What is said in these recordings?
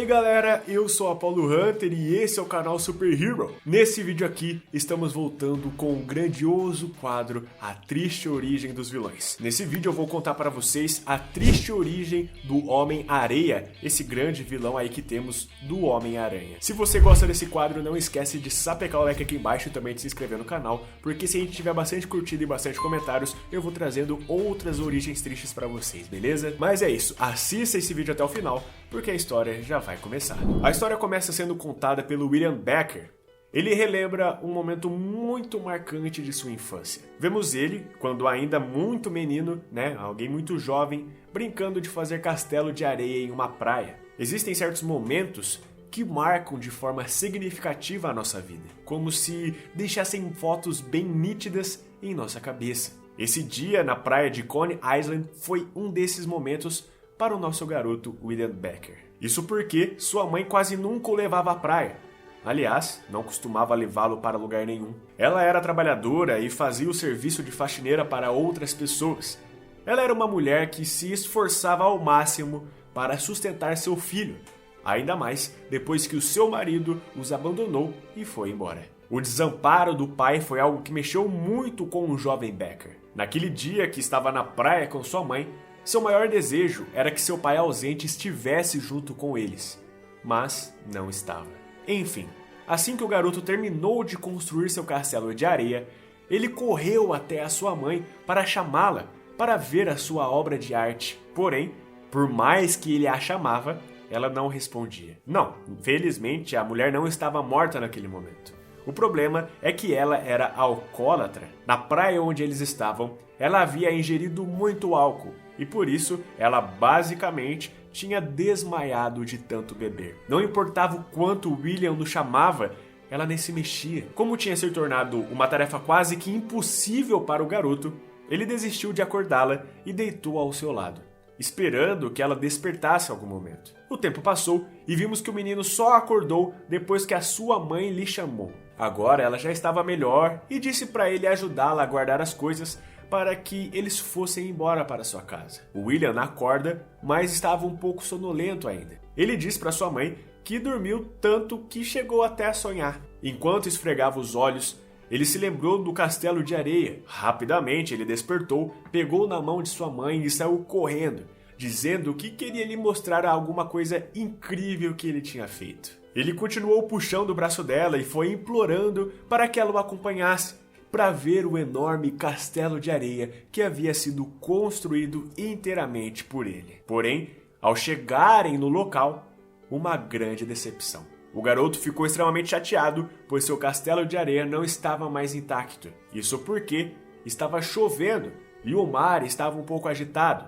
aí galera, eu sou Apollo Hunter e esse é o canal Super Hero. Nesse vídeo aqui estamos voltando com o grandioso quadro A Triste Origem dos Vilões. Nesse vídeo eu vou contar para vocês a triste origem do Homem-Areia, esse grande vilão aí que temos do Homem-Aranha. Se você gosta desse quadro, não esquece de sapecar o like aqui embaixo e também de se inscrever no canal, porque se a gente tiver bastante curtida e bastante comentários, eu vou trazendo outras origens tristes para vocês, beleza? Mas é isso, assista esse vídeo até o final, porque a história já vai começar. A história começa sendo contada pelo William Becker. Ele relembra um momento muito marcante de sua infância. Vemos ele, quando ainda muito menino, alguém muito jovem, brincando de fazer castelo de areia em uma praia. Existem certos momentos que marcam de forma significativa a nossa vida, como se deixassem fotos bem nítidas em nossa cabeça. Esse dia na praia de Coney Island foi um desses momentos para o nosso garoto William Becker. Isso porque sua mãe quase nunca o levava à praia. Aliás, não costumava levá-lo para lugar nenhum. Ela era trabalhadora e fazia o serviço de faxineira para outras pessoas. Ela era uma mulher que se esforçava ao máximo para sustentar seu filho, ainda mais depois que o seu marido os abandonou e foi embora. O desamparo do pai foi algo que mexeu muito com o jovem Becker. Naquele dia que estava na praia com sua mãe, seu maior desejo era que seu pai ausente estivesse junto com eles, mas não estava. Enfim, assim que o garoto terminou de construir seu castelo de areia, ele correu até a sua mãe para chamá-la para ver a sua obra de arte. Porém, por mais que ele a chamava, ela não respondia. Não, infelizmente a mulher não estava morta naquele momento. O problema é que ela era alcoólatra. Na praia onde eles estavam, ela havia ingerido muito álcool e por isso ela basicamente tinha desmaiado de tanto beber. Não importava o quanto William o chamava, ela nem se mexia. Como tinha se tornado uma tarefa quase que impossível para o garoto, ele desistiu de acordá-la e deitou ao seu lado, esperando que ela despertasse em algum momento. O tempo passou e vimos que o menino só acordou depois que a sua mãe lhe chamou. Agora ela já estava melhor e disse para ele ajudá-la a guardar as coisas para que eles fossem embora para sua casa. O William acorda, mas estava um pouco sonolento ainda. Ele diz para sua mãe que dormiu tanto que chegou até a sonhar. Enquanto esfregava os olhos, ele se lembrou do castelo de areia. Rapidamente ele despertou, pegou na mão de sua mãe e saiu correndo, dizendo que queria lhe mostrar alguma coisa incrível que ele tinha feito. Ele continuou puxando o braço dela e foi implorando para que ela o acompanhasse, para ver o enorme castelo de areia que havia sido construído inteiramente por ele. Porém, ao chegarem no local, uma grande decepção. O garoto ficou extremamente chateado, pois seu castelo de areia não estava mais intacto. Isso porque estava chovendo e o mar estava um pouco agitado.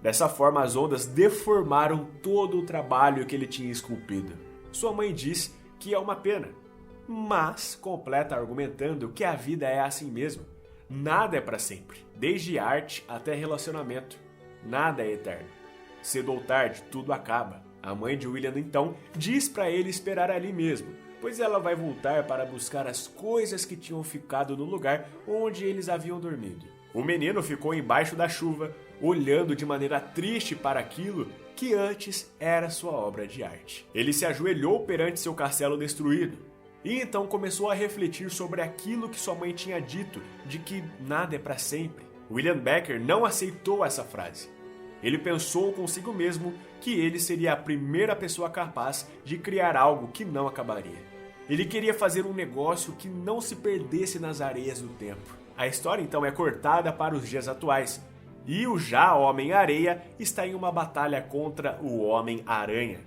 Dessa forma, as ondas deformaram todo o trabalho que ele tinha esculpido. Sua mãe diz que é uma pena, mas completa argumentando que a vida é assim mesmo. Nada é para sempre, desde arte até relacionamento. Nada é eterno. Cedo ou tarde, tudo acaba. A mãe de William então diz para ele esperar ali mesmo, pois ela vai voltar para buscar as coisas que tinham ficado no lugar onde eles haviam dormido. O menino ficou embaixo da chuva, olhando de maneira triste para aquilo que antes era sua obra de arte. Ele se ajoelhou perante seu castelo destruído e então começou a refletir sobre aquilo que sua mãe tinha dito, de que nada é para sempre. William Becker não aceitou essa frase. Ele pensou consigo mesmo que ele seria a primeira pessoa capaz de criar algo que não acabaria. Ele queria fazer um negócio que não se perdesse nas areias do tempo. A história então é cortada para os dias atuais, e o já Homem-Areia está em uma batalha contra o Homem-Aranha.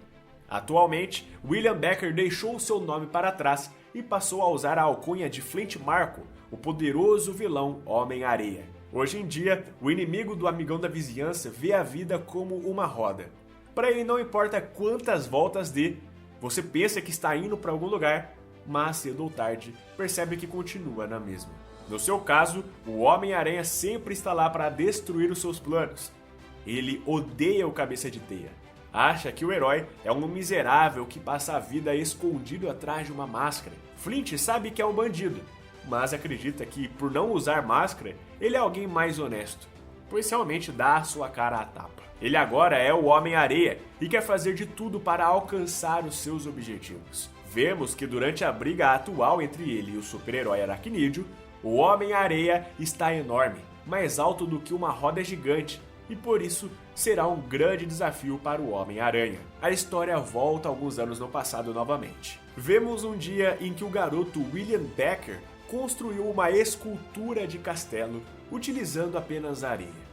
Atualmente, William Becker deixou seu nome para trás e passou a usar a alcunha de Flint Marko, o poderoso vilão Homem-Areia. Hoje em dia, o inimigo do amigão da vizinhança vê a vida como uma roda. Para ele não importa quantas voltas dê, você pensa que está indo para algum lugar, mas cedo ou tarde percebe que continua na mesma. No seu caso, o Homem-Aranha sempre está lá para destruir os seus planos. Ele odeia o Cabeça de Teia. Acha que o herói é um miserável que passa a vida escondido atrás de uma máscara. Flint sabe que é um bandido, mas acredita que, por não usar máscara, ele é alguém mais honesto. pois realmente dá a sua cara à tapa. Ele agora é o Homem-Areia e quer fazer de tudo para alcançar os seus objetivos. Vemos que durante a briga atual entre ele e o super-herói Aracnídeo, o Homem-Areia está enorme, mais alto do que uma roda gigante, e por isso será um grande desafio para o Homem-Aranha. A história volta alguns anos no passado novamente. Vemos um dia em que o garoto William Becker construiu uma escultura de castelo utilizando apenas areia.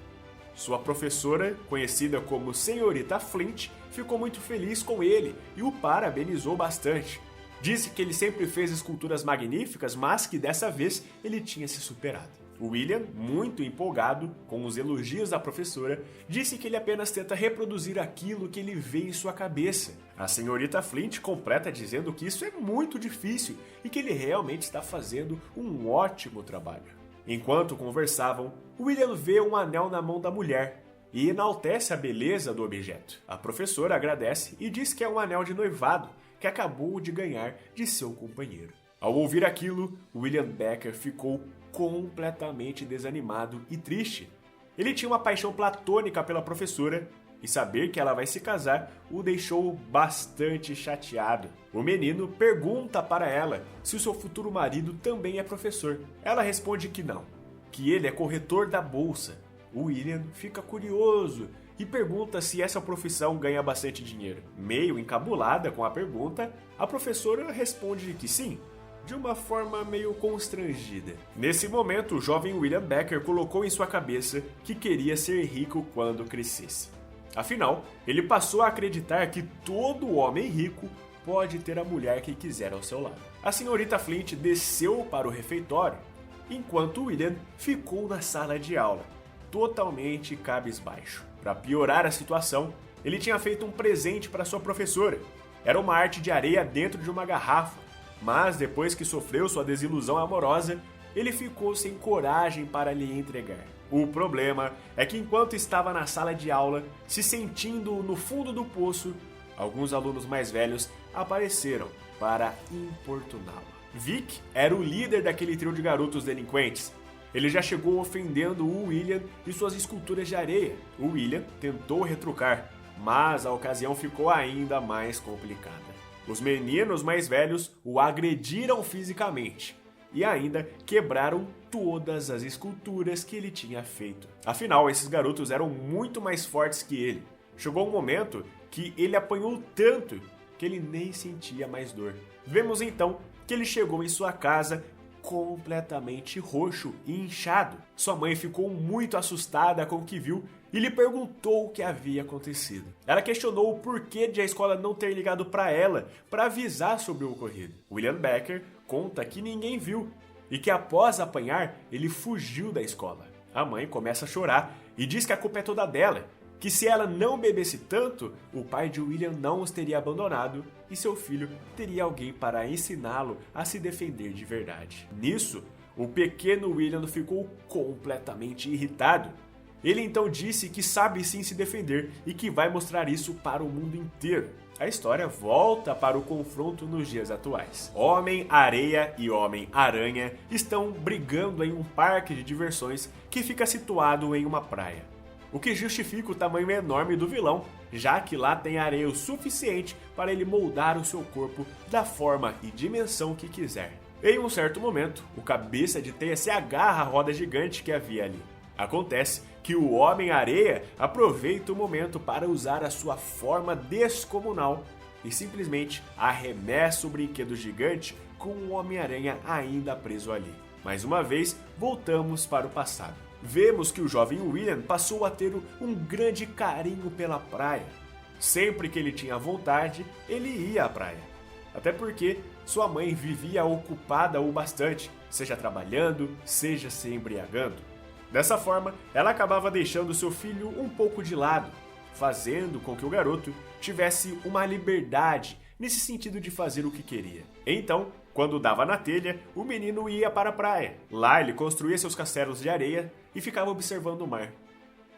Sua professora, conhecida como Senhorita Flint, ficou muito feliz com ele e o parabenizou bastante. Disse que ele sempre fez esculturas magníficas, mas que dessa vez ele tinha se superado. William, muito empolgado com os elogios da professora, disse que ele apenas tenta reproduzir aquilo que ele vê em sua cabeça. A senhorita Flint completa dizendo que isso é muito difícil e que ele realmente está fazendo um ótimo trabalho. Enquanto conversavam, William vê um anel na mão da mulher e enaltece a beleza do objeto. A professora agradece e diz que é um anel de noivado que acabou de ganhar de seu companheiro. Ao ouvir aquilo, William Becker ficou completamente desanimado e triste. Ele tinha uma paixão platônica pela professora e saber que ela vai se casar o deixou bastante chateado. O menino pergunta para ela se o seu futuro marido também é professor. Ela responde que não, que ele é corretor da bolsa. O William fica curioso e pergunta se essa profissão ganha bastante dinheiro. Meio encabulada com a pergunta, a professora responde que sim, de uma forma meio constrangida. Nesse momento, o jovem William Becker colocou em sua cabeça que queria ser rico quando crescesse. Afinal, ele passou a acreditar que todo homem rico pode ter a mulher que quiser ao seu lado. A senhorita Flint desceu para o refeitório, enquanto William ficou na sala de aula, totalmente cabisbaixo. Para piorar a situação, ele tinha feito um presente para sua professora. Era uma arte de areia dentro de uma garrafa, mas depois que sofreu sua desilusão amorosa, ele ficou sem coragem para lhe entregar. O problema é que enquanto estava na sala de aula, se sentindo no fundo do poço, alguns alunos mais velhos apareceram para importuná-lo. Vic era o líder daquele trio de garotos delinquentes. Ele já chegou ofendendo o William e suas esculturas de areia. O William tentou retrucar, mas a ocasião ficou ainda mais complicada. Os meninos mais velhos o agrediram fisicamente e ainda quebraram todas as esculturas que ele tinha feito. Afinal, esses garotos eram muito mais fortes que ele. Chegou um momento que ele apanhou tanto que ele nem sentia mais dor. Vemos então que ele chegou em sua casa completamente roxo e inchado. Sua mãe ficou muito assustada com o que viu e lhe perguntou o que havia acontecido. Ela questionou o porquê de a escola não ter ligado para ela para avisar sobre o ocorrido. William Becker conta que ninguém viu e que após apanhar, ele fugiu da escola. A mãe começa a chorar e diz que a culpa é toda dela, que se ela não bebesse tanto, o pai de William não os teria abandonado e seu filho teria alguém para ensiná-lo a se defender de verdade. Nisso, o pequeno William ficou completamente irritado. Ele então disse que sabe sim se defender e que vai mostrar isso para o mundo inteiro. A história volta para o confronto nos dias atuais. Homem-Areia e Homem-Aranha estão brigando em um parque de diversões que fica situado em uma praia, o que justifica o tamanho enorme do vilão, já que lá tem areia o suficiente para ele moldar o seu corpo da forma e dimensão que quiser. Em um certo momento, o cabeça de teia se agarra à roda gigante que havia ali. Acontece que o Homem-Areia aproveita o momento para usar a sua forma descomunal e simplesmente arremessa o brinquedo gigante com o Homem-Aranha ainda preso ali. Mais uma vez, voltamos para o passado. Vemos que o jovem William passou a ter um grande carinho pela praia. Sempre que ele tinha vontade, ele ia à praia. Até porque sua mãe vivia ocupada o bastante, seja trabalhando, seja se embriagando. Dessa forma, ela acabava deixando seu filho um pouco de lado, fazendo com que o garoto tivesse uma liberdade nesse sentido de fazer o que queria. Então, quando dava na telha, o menino ia para a praia. Lá ele construía seus castelos de areia e ficava observando o mar.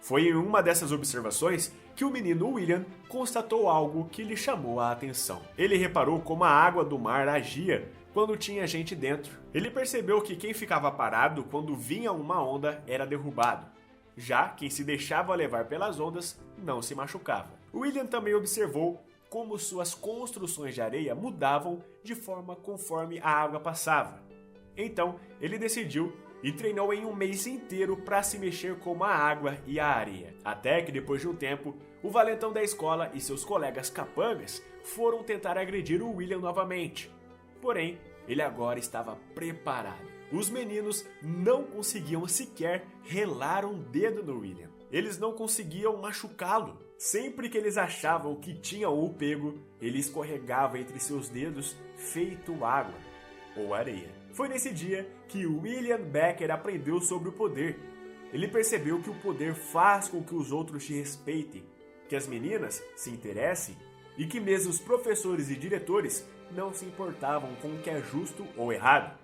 Foi em uma dessas observações que o menino William constatou algo que lhe chamou a atenção. Ele reparou como a água do mar agia quando tinha gente dentro. Ele percebeu que quem ficava parado quando vinha uma onda era derrubado. Já quem se deixava levar pelas ondas não se machucava. William também observou como suas construções de areia mudavam de forma conforme a água passava. Então, ele decidiu e treinou em um mês inteiro para se mexer como a água e a areia. Até que depois de um tempo, o valentão da escola e seus colegas capangas foram tentar agredir o William novamente. Porém, ele agora estava preparado. Os meninos não conseguiam sequer relar um dedo no William. Eles não conseguiam machucá-lo. Sempre que eles achavam que tinham o pego, ele escorregava entre seus dedos feito água ou areia. Foi nesse dia que William Becker aprendeu sobre o poder. Ele percebeu que o poder faz com que os outros te respeitem, que as meninas se interessem e que mesmo os professores e diretores não se importavam com o que é justo ou errado.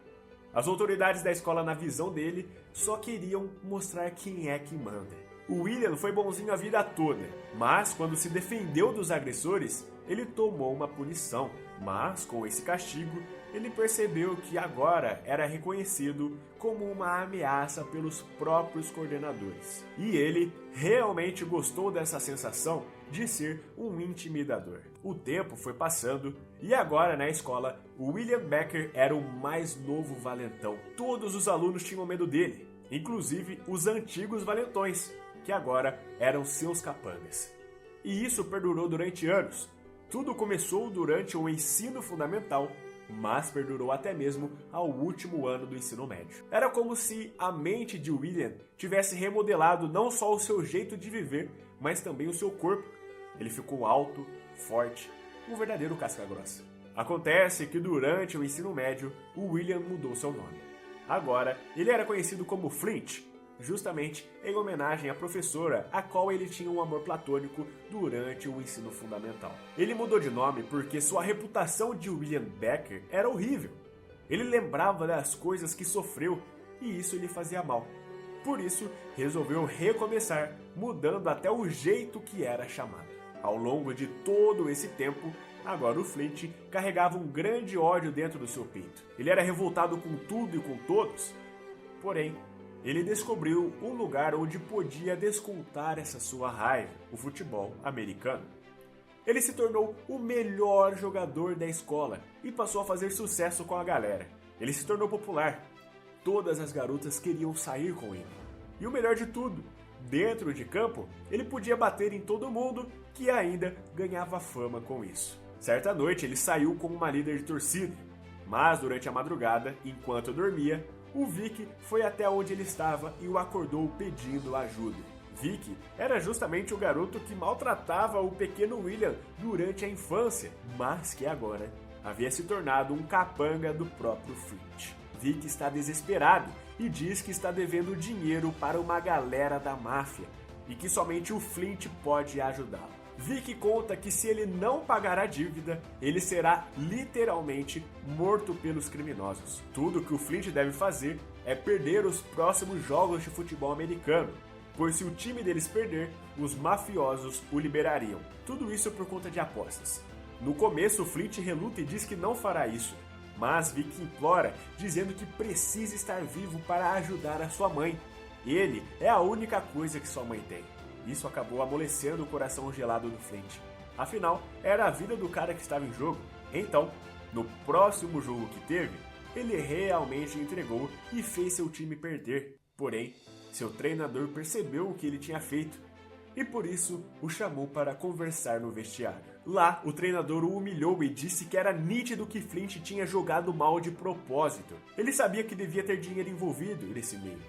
As autoridades da escola, na visão dele, só queriam mostrar quem é que manda. O William foi bonzinho a vida toda, mas quando se defendeu dos agressores, ele tomou uma punição. Mas com esse castigo, ele percebeu que agora era reconhecido como uma ameaça pelos próprios coordenadores. E ele realmente gostou dessa sensação de ser um intimidador. O tempo foi passando e agora na escola, o William Becker era o mais novo valentão. Todos os alunos tinham medo dele, inclusive os antigos valentões, que agora eram seus capangas. E isso perdurou durante anos. Tudo começou durante o ensino fundamental, mas perdurou até mesmo ao último ano do ensino médio. Era como se a mente de William tivesse remodelado não só o seu jeito de viver, mas também o seu corpo. Ele ficou alto, forte, um verdadeiro casca-grossa. Acontece que durante o ensino médio, o William mudou seu nome. Agora, ele era conhecido como Flint, justamente em homenagem à professora a qual ele tinha um amor platônico durante o ensino fundamental. Ele mudou de nome porque sua reputação de William Becker era horrível. Ele lembrava das coisas que sofreu e isso lhe fazia mal. Por isso, resolveu recomeçar, mudando até o jeito que era chamado. Ao longo de todo esse tempo, agora o Flint carregava um grande ódio dentro do seu peito. Ele era revoltado com tudo e com todos, porém, ele descobriu um lugar onde podia descontar essa sua raiva, o futebol americano. Ele se tornou o melhor jogador da escola e passou a fazer sucesso com a galera. Ele se tornou popular. Todas as garotas queriam sair com ele. E o melhor de tudo, dentro de campo, ele podia bater em todo mundo que ainda ganhava fama com isso. Certa noite ele saiu com uma líder de torcida, mas durante a madrugada, enquanto dormia, o Vic foi até onde ele estava e o acordou pedindo ajuda. Vic era justamente o garoto que maltratava o pequeno William durante a infância, mas que agora havia se tornado um capanga do próprio Flint. Vic está desesperado e diz que está devendo dinheiro para uma galera da máfia e que somente o Flint pode ajudá-lo. Vic conta que se ele não pagar a dívida, ele será literalmente morto pelos criminosos. Tudo que o Flint deve fazer é perder os próximos jogos de futebol americano, pois se o time deles perder, os mafiosos o liberariam. Tudo isso por conta de apostas. No começo, o Flint reluta e diz que não fará isso, mas Vic implora, dizendo que precisa estar vivo para ajudar a sua mãe. Ele é a única coisa que sua mãe tem. Isso acabou amolecendo o coração gelado do Flint. Afinal, era a vida do cara que estava em jogo. Então, no próximo jogo que teve, ele realmente entregou e fez seu time perder. Porém, seu treinador percebeu o que ele tinha feito e por isso o chamou para conversar no vestiário. Lá, o treinador o humilhou e disse que era nítido que Flint tinha jogado mal de propósito. Ele sabia que devia ter dinheiro envolvido nesse meio.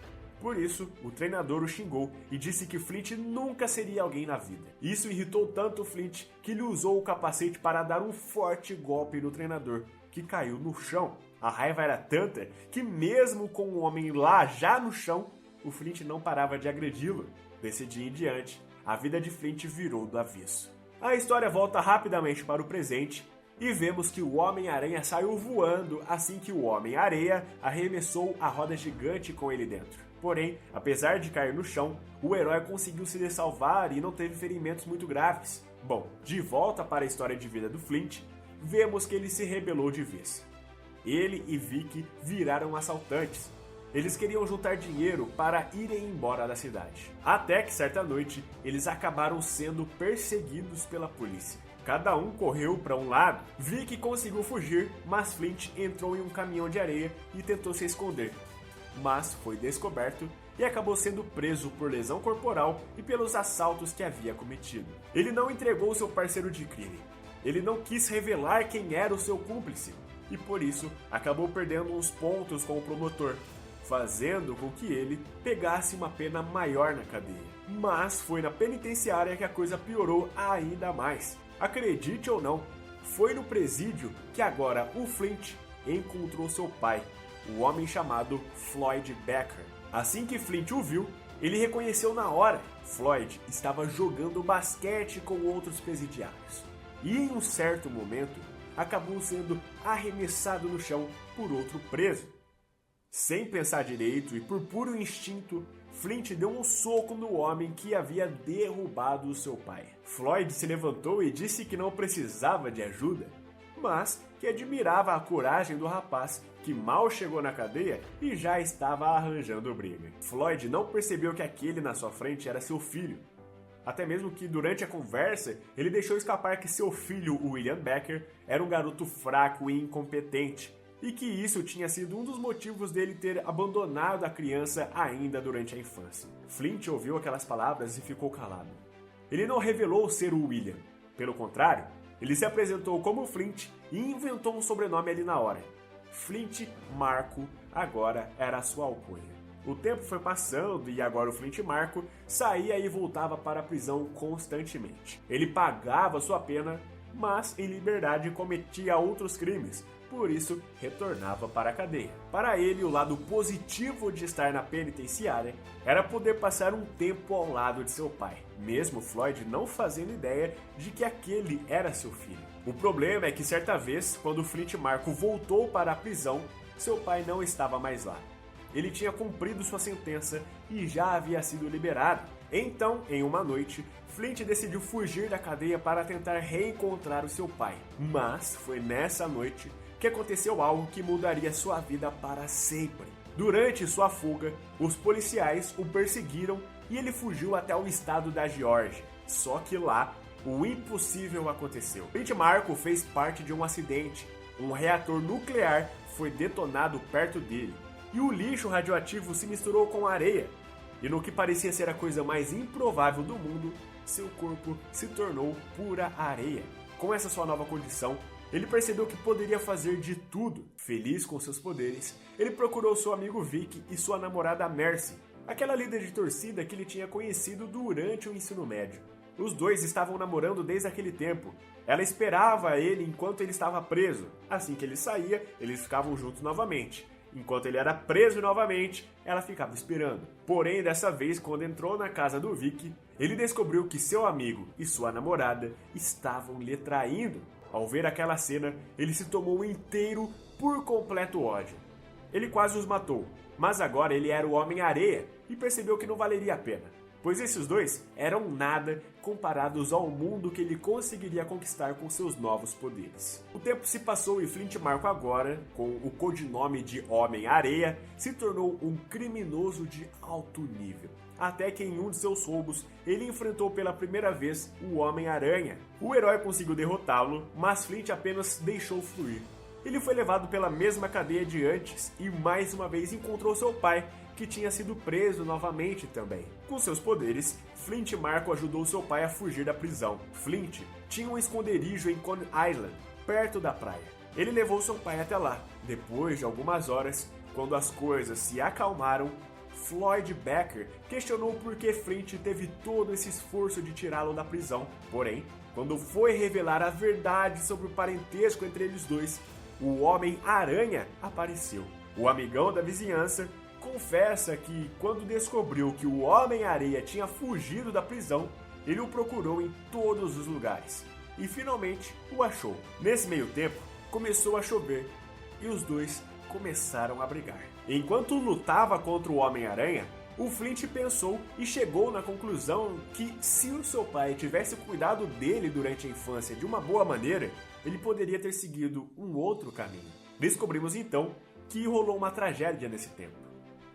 Por isso, o treinador o xingou e disse que Flint nunca seria alguém na vida. Isso irritou tanto o Flint que ele usou o capacete para dar um forte golpe no treinador, que caiu no chão. A raiva era tanta que mesmo com o homem lá já no chão, o Flint não parava de agredi-lo. Desse dia em diante, a vida de Flint virou do avesso. A história volta rapidamente para o presente e vemos que o Homem-Aranha saiu voando assim que o Homem-Areia arremessou a roda gigante com ele dentro. Porém, apesar de cair no chão, o herói conseguiu se salvar e não teve ferimentos muito graves. Bom, de volta para a história de vida do Flint, vemos que ele se rebelou de vez. Ele e Vic viraram assaltantes. Eles queriam juntar dinheiro para irem embora da cidade. Até que certa noite, eles acabaram sendo perseguidos pela polícia. Cada um correu para um lado. Vic conseguiu fugir, mas Flint entrou em um caminhão de areia e tentou se esconder. Mas foi descoberto e acabou sendo preso por lesão corporal e pelos assaltos que havia cometido. Ele não entregou seu parceiro de crime. Ele não quis revelar quem era o seu cúmplice e por isso acabou perdendo uns pontos com o promotor, fazendo com que ele pegasse uma pena maior na cadeia. Mas foi na penitenciária que a coisa piorou ainda mais. Acredite ou não, foi no presídio que agora o Flint encontrou seu pai, o homem chamado Floyd Becker. Assim que Flint o viu, ele reconheceu na hora. Floyd estava jogando basquete com outros presidiários. E em um certo momento, acabou sendo arremessado no chão por outro preso. Sem pensar direito e por puro instinto, Flint deu um soco no homem que havia derrubado o seu pai. Floyd se levantou e disse que não precisava de ajuda, mas que admirava a coragem do rapaz que mal chegou na cadeia e já estava arranjando briga. Floyd não percebeu que aquele na sua frente era seu filho. Até mesmo que durante a conversa ele deixou escapar que seu filho, William Becker, era um garoto fraco e incompetente, e que isso tinha sido um dos motivos dele ter abandonado a criança ainda durante a infância. Flint ouviu aquelas palavras e ficou calado. Ele não revelou ser o William. Pelo contrário, ele se apresentou como Flint e inventou um sobrenome ali na hora. Flint Marco agora era a sua alcunha. O tempo foi passando e agora o Flint Marco saía e voltava para a prisão constantemente. Ele pagava sua pena, mas em liberdade cometia outros crimes, por isso retornava para a cadeia. Para ele, o lado positivo de estar na penitenciária era poder passar um tempo ao lado de seu pai, mesmo Floyd não fazendo ideia de que aquele era seu filho. O problema é que certa vez, quando Flint Marco voltou para a prisão, seu pai não estava mais lá. Ele tinha cumprido sua sentença e já havia sido liberado. Então, em uma noite, Flint decidiu fugir da cadeia para tentar reencontrar o seu pai. Mas foi nessa noite que aconteceu algo que mudaria sua vida para sempre. Durante sua fuga, os policiais o perseguiram e ele fugiu até o estado da Geórgia. Só que lá, o impossível aconteceu. Flint Marco fez parte de um acidente. Um reator nuclear foi detonado perto dele. E o lixo radioativo se misturou com a areia. E no que parecia ser a coisa mais improvável do mundo, seu corpo se tornou pura areia. Com essa sua nova condição, ele percebeu que poderia fazer de tudo. Feliz com seus poderes, ele procurou seu amigo Vic e sua namorada Mercy, aquela líder de torcida que ele tinha conhecido durante o ensino médio. Os dois estavam namorando desde aquele tempo. Ela esperava ele enquanto ele estava preso. Assim que ele saía, eles ficavam juntos novamente. Enquanto ele era preso novamente, ela ficava esperando. Porém, dessa vez, quando entrou na casa do Vic, ele descobriu que seu amigo e sua namorada estavam lhe traindo. Ao ver aquela cena, ele se tomou inteiro por completo ódio. Ele quase os matou, mas agora ele era o Homem-Areia e percebeu que não valeria a pena, pois esses dois eram nada comparados ao mundo que ele conseguiria conquistar com seus novos poderes. O tempo se passou e Flint Marco agora, com o codinome de Homem-Areia, se tornou um criminoso de alto nível. Até que em um de seus roubos, ele enfrentou pela primeira vez o Homem-Aranha. O herói conseguiu derrotá-lo, mas Flint apenas deixou fluir. Ele foi levado pela mesma cadeia de antes e mais uma vez encontrou seu pai, que tinha sido preso novamente também. Com seus poderes, Flint Marco ajudou seu pai a fugir da prisão. Flint tinha um esconderijo em Coney Island, perto da praia. Ele levou seu pai até lá. Depois de algumas horas, quando as coisas se acalmaram, Floyd Becker questionou por que Flint teve todo esse esforço de tirá-lo da prisão. Porém, quando foi revelar a verdade sobre o parentesco entre eles dois, o Homem-Aranha apareceu. O amigão da vizinhança confessa que, quando descobriu que o Homem-Areia tinha fugido da prisão, ele o procurou em todos os lugares e finalmente o achou. Nesse meio tempo, começou a chover e os dois começaram a brigar. Enquanto lutava contra o Homem-Aranha, o Flint pensou e chegou na conclusão que, se o seu pai tivesse cuidado dele durante a infância de uma boa maneira, ele poderia ter seguido um outro caminho. Descobrimos então que rolou uma tragédia nesse tempo.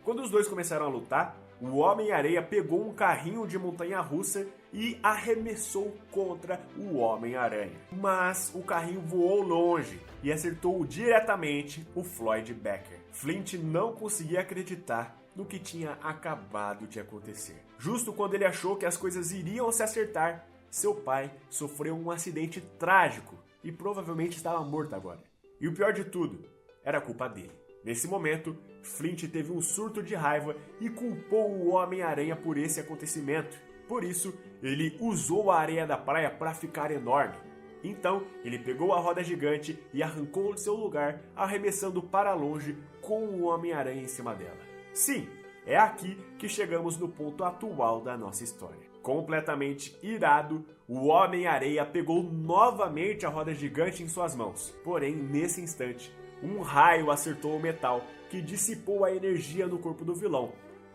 Quando os dois começaram a lutar, o Homem-Areia pegou um carrinho de montanha-russa e arremessou contra o Homem-Aranha. Mas o carrinho voou longe e acertou diretamente o Floyd Becker. Flint não conseguia acreditar no que tinha acabado de acontecer. Justo quando ele achou que as coisas iriam se acertar, seu pai sofreu um acidente trágico e provavelmente estava morto agora. E o pior de tudo, era culpa dele. Nesse momento, Flint teve um surto de raiva e culpou o Homem-Aranha por esse acontecimento. Por isso, ele usou a areia da praia para ficar enorme. Então, ele pegou a roda gigante e arrancou de seu lugar, arremessando para longe com o Homem-Aranha em cima dela. Sim, é aqui que chegamos no ponto atual da nossa história. Completamente irado, o Homem-Areia pegou novamente a roda gigante em suas mãos. Porém, nesse instante, um raio acertou o metal que dissipou a energia no corpo do vilão,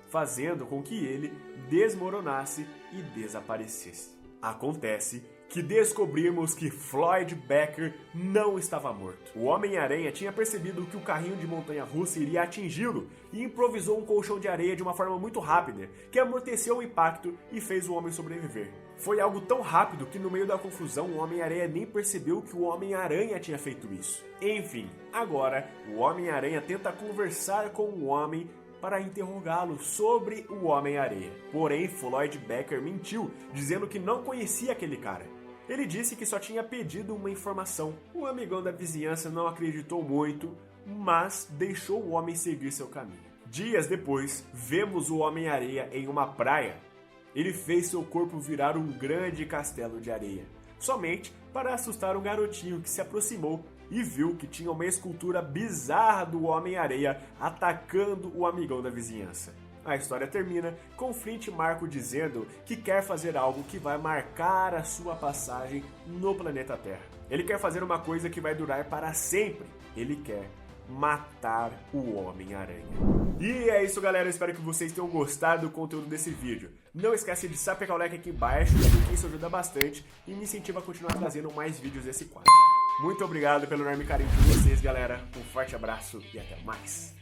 fazendo com que ele desmoronasse e desaparecesse. Acontece que descobrimos que Floyd Becker não estava morto. O Homem-Aranha tinha percebido que o carrinho de montanha-russa iria atingi-lo e improvisou um colchão de areia de uma forma muito rápida, que amorteceu o impacto e fez o homem sobreviver. Foi algo tão rápido que no meio da confusão o Homem-Aranha nem percebeu que o Homem-Aranha tinha feito isso. Enfim, agora o Homem-Aranha tenta conversar com o homem para interrogá-lo sobre o Homem-Areia. Porém, Floyd Becker mentiu, dizendo que não conhecia aquele cara. Ele disse que só tinha pedido uma informação. O amigão da vizinhança não acreditou muito, mas deixou o homem seguir seu caminho. Dias depois, vemos o Homem-Areia em uma praia. Ele fez seu corpo virar um grande castelo de areia, somente para assustar um garotinho que se aproximou e viu que tinha uma escultura bizarra do Homem-Areia atacando o amigão da vizinhança. A história termina com Flint Marko dizendo que quer fazer algo que vai marcar a sua passagem no planeta Terra. Ele quer fazer uma coisa que vai durar para sempre. Ele quer matar o Homem-Aranha. E é isso, galera. Eu espero que vocês tenham gostado do conteúdo desse vídeo. Não esquece de sapecar o like aqui embaixo, porque isso ajuda bastante e me incentiva a continuar trazendo mais vídeos desse quadro. Muito obrigado pelo enorme carinho de vocês, galera. Um forte abraço e até mais.